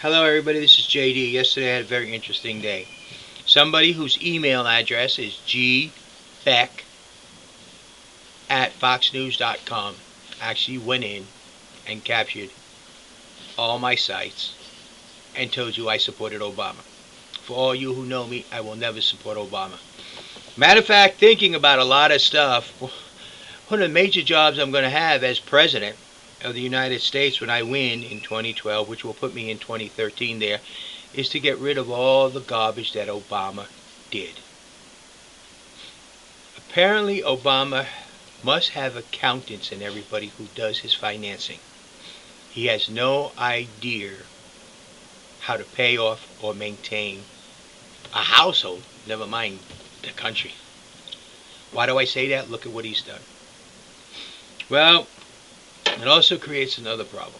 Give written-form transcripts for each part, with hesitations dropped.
Hello everybody, this is JD. Yesterday I had a very interesting day. Somebody whose email address is gbeck@foxnews.com actually went in and captured all my sites and told you I supported Obama. For all you who know me, I will never support Obama. Matter of fact, thinking about a lot of stuff, one of the major jobs I'm going to have as president of the United States when I win in 2012, which will put me in 2013 there, is to get rid of all the garbage that Obama did. Apparently, Obama must have accountants and everybody who does his financing. He has no idea how to pay off or maintain a household, never mind the country. Why do I say that? Look at what he's done. Well, it also creates another problem.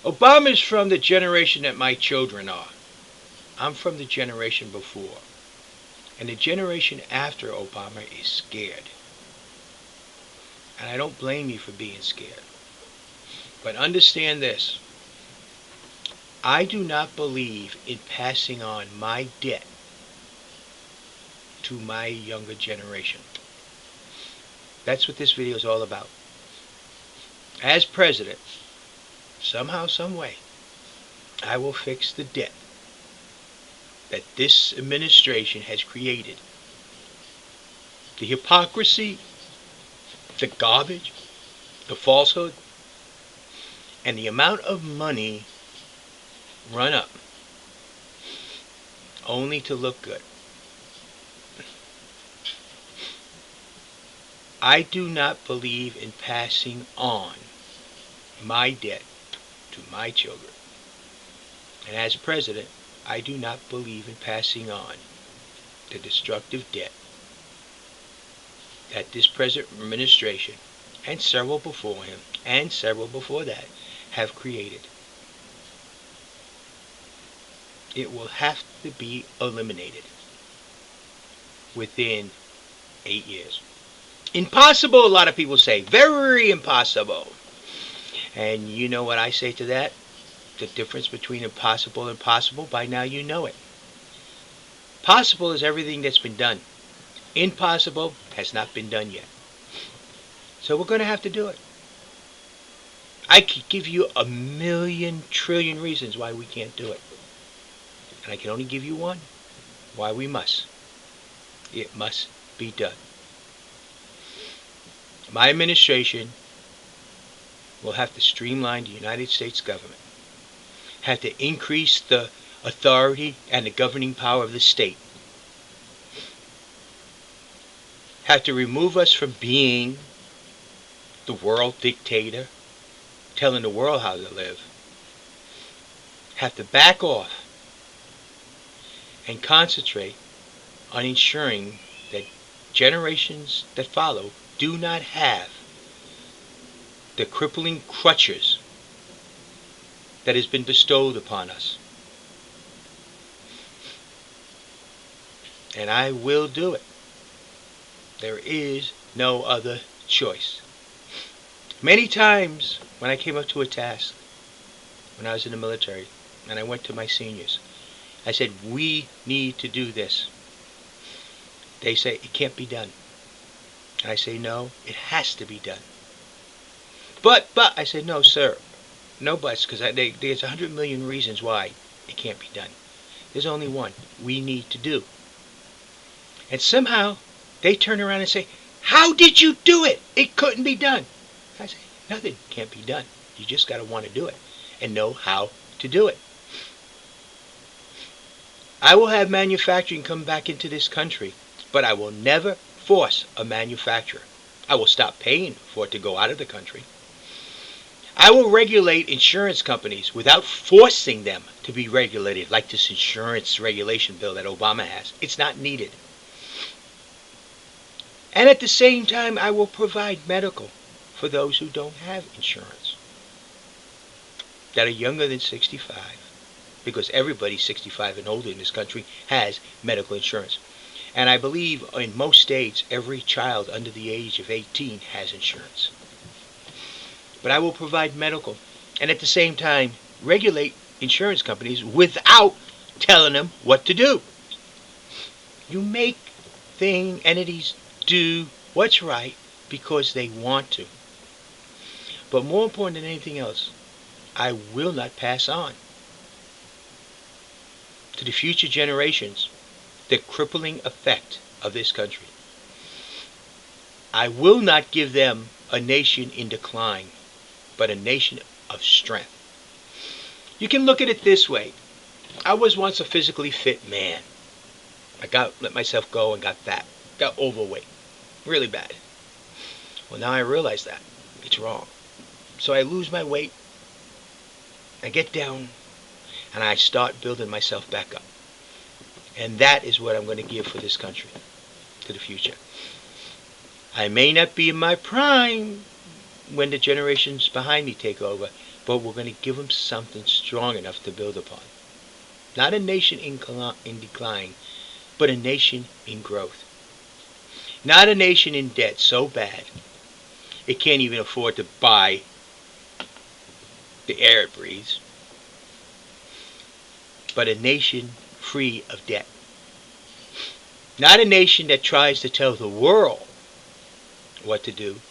Obama is from the generation that my children are. I'm from the generation before. And the generation after Obama is scared. And I don't blame you for being scared. But understand this. I do not believe in passing on my debt to my younger generation. That's what this video is all about. As president, somehow, some way, I will fix the debt that this administration has created. The hypocrisy, the garbage, the falsehood, and the amount of money run up only to look good. I do not believe in passing on my debt to my children. And as president, I do not believe in passing on the destructive debt that this present administration and several before him and several before that have created. It will have to be eliminated within 8 years. Impossible, a lot of people say. Very impossible. And you know what I say to that? The difference between impossible and possible? By now you know it. Possible is everything that's been done. Impossible has not been done yet. So we're going to have to do it. I could give you a million trillion reasons why we can't do it. And I can only give you one. Why we must. It must be done. My administration will have to streamline the United States government, have to increase the authority and the governing power of the state, have to remove us from being the world dictator, telling the world how to live, have to back off and concentrate on ensuring that generations that follow do not have the crippling crutches that has been bestowed upon us. And I will do it. There is no other choice. Many times when I came up to a task, when I was in the military, and I went to my seniors, I said, we need to do this. They say, it can't be done. And I say, no, it has to be done. But, I say, no, sir. No buts, because there's 100 million reasons why it can't be done. There's only one. We need to do. And somehow, they turn around and say, how did you do it? It couldn't be done. I say, nothing can't be done. You just got to want to do it and know how to do it. I will have manufacturing come back into this country, but I will never force a manufacturer. I will stop paying for it to go out of the country. I will regulate insurance companies without forcing them to be regulated, like this insurance regulation bill that Obama has. It's not needed. And at the same time, I will provide medical for those who don't have insurance, that are younger than 65, because everybody 65 and older in this country has medical insurance. And I believe in most states, every child under the age of 18 has insurance. But I will provide medical, and at the same time, regulate insurance companies without telling them what to do. You make entities do what's right because they want to. But more important than anything else, I will not pass on to the future generations the crippling effect of this country. I will not give them a nation in decline, but a nation of strength. You can look at it this way. I was once a physically fit man. Let myself go and got fat. Got overweight. Really bad. Well, now I realize that. It's wrong. So I lose my weight. I get down. And I start building myself back up. And that is what I'm going to give for this country. To the future. I may not be in my prime when the generations behind me take over. But we're going to give them something strong enough to build upon. Not a nation in decline, but a nation in growth. Not a nation in debt so bad it can't even afford to buy the air it breathes, but a nation free of debt. Not a nation that tries to tell the world what to do,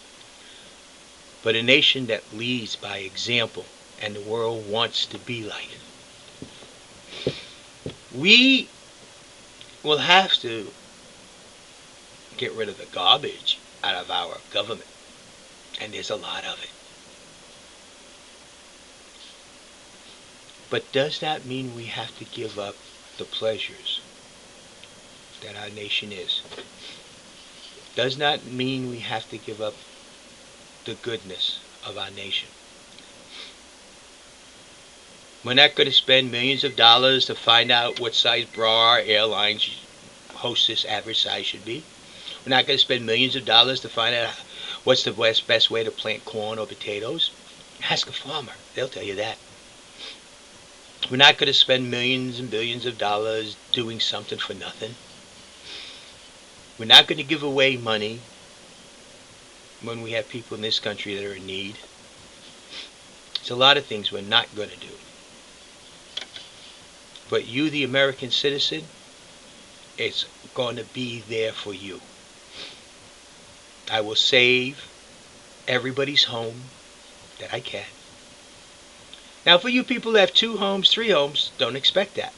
but a nation that leads by example and the world wants to be like. We will have to get rid of the garbage out of our government, and there's a lot of it. But does that mean we have to give up the pleasures that our nation is? Does not mean we have to give up the goodness of our nation. We're not going to spend millions of dollars to find out what size bra our airlines hostess average size should be. We're not going to spend millions of dollars to find out what's the best way to plant corn or potatoes. Ask a farmer. They'll tell you that. We're not going to spend millions and billions of dollars doing something for nothing. We're not going to give away money when we have people in this country that are in need. There's a lot of things we're not going to do. But you, the American citizen, it's going to be there for you. I will save everybody's home that I can. Now, for you people that have 2 homes, 3 homes, don't expect that.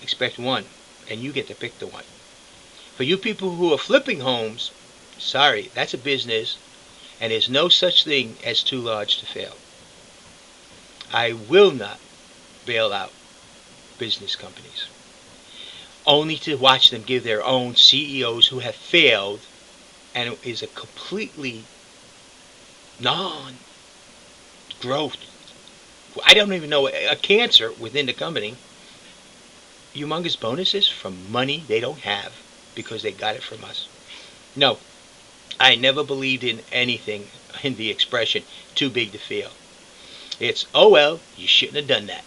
Expect 1, and you get to pick the one. For you people who are flipping homes, sorry, that's a business, and there's no such thing as too large to fail. I will not bail out business companies, only to watch them give their own CEOs who have failed, and it is a completely non-growth, I don't even know, a cancer within the company, humongous bonuses from money they don't have because they got it from us. No, I never believed in anything in the expression too big to fail. It's, oh well, you shouldn't have done that.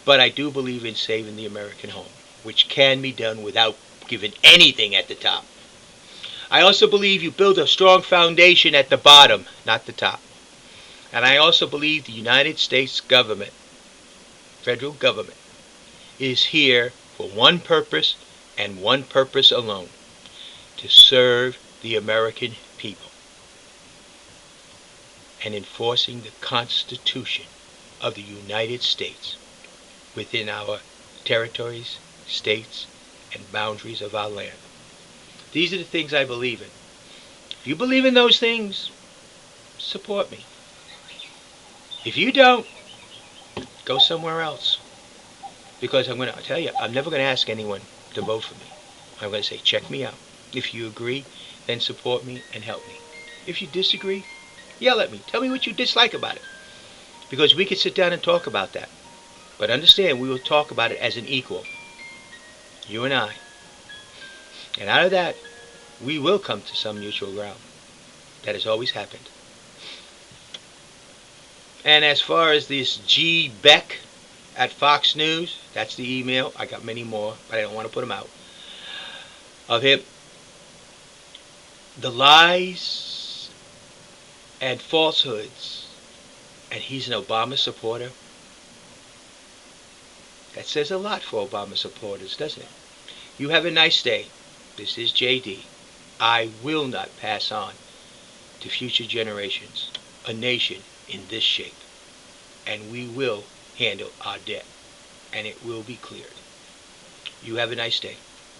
But I do believe in saving the American home, which can be done without giving anything at the top. I also believe you build a strong foundation at the bottom, not the top. And I also believe the United States government, federal government, is here for one purpose and one purpose alone: to serve the American people and enforcing the Constitution of the United States within our territories, states, and boundaries of our land. These are the things I believe in. If you believe in those things, support me. If you don't, go somewhere else. Because I'm going to tell you, I'm never going to ask anyone to vote for me. I'm going to say, check me out. If you agree, then support me and help me. If you disagree, yell at me. Tell me what you dislike about it. Because we can sit down and talk about that. But understand, we will talk about it as an equal. You and I. And out of that, we will come to some mutual ground. That has always happened. And as far as this G. Beck at Fox News, that's the email. I got many more, but I don't want to put them out. Of him. The lies and falsehoods. And he's an Obama supporter. That says a lot for Obama supporters, doesn't it? You have a nice day. This is JD. I will not pass on to future generations a nation in this shape. And we will handle our debt. And it will be cleared. You have a nice day.